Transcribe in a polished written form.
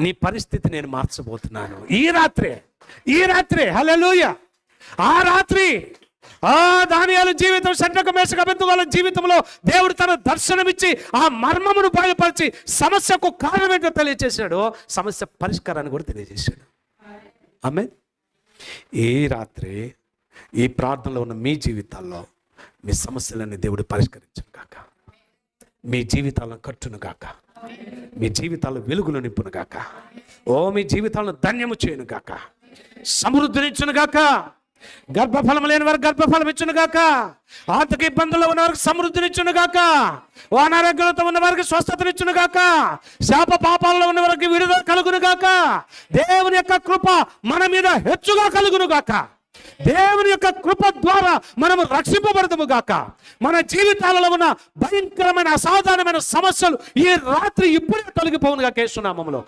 నీ పరిస్థితి నేను మార్చబోతున్నాను. ఈ రాత్రే హల్లెలూయా. ఆ రాత్రి దానియేలు జీవితం, షడ్రక మేషక అబేద్నెగోల జీవితంలో దేవుడు తన దర్శనమిచ్చి ఆ మర్మమును బయలుపరిచి సమస్యకు కారణం ఏంటో తెలియజేశాడు, సమస్య పరిష్కారాన్ని కూడా తెలియజేశాడు. ఆమేన్. ఈ రాత్రి ఈ ప్రార్థనలో ఉన్న మీ జీవితాల్లో మీ సమస్యలన్నీ దేవుడు పరిష్కరించును గాక, మీ జీవితాలను కట్టును గాక, మీ జీవితాల్లో వెలుగులు నింపును గాక, మీ జీవితాలను ధన్యము చేయను గాక, సమృద్ధినిచ్చును గాక, గర్భఫలం లేని వారికి గర్భఫలం ఇచ్చును గాక, ఆర్థిక ఇబ్బందుల్లో ఉన్న వారికి సమృద్ధినిచ్చును గాక, అనారోగ్యంతో ఉన్న వారికి స్వస్థతనిచ్చును గాక, శాప పాపాలలో ఉన్న వారికి విడుదల కలుగును గాక, దేవుని యొక్క కృప మన మీద హెచ్చుగా కలుగును గాక, దేవుని యొక్క కృప ద్వారా మనము రక్షింపబడదుము గాక, మన జీవితాలలో ఉన్న భయంకరమైన అసాధారణమైన సమస్యలు ఈ రాత్రి ఇప్పుడే తొలగిపోవును గాక యేసు నామములో.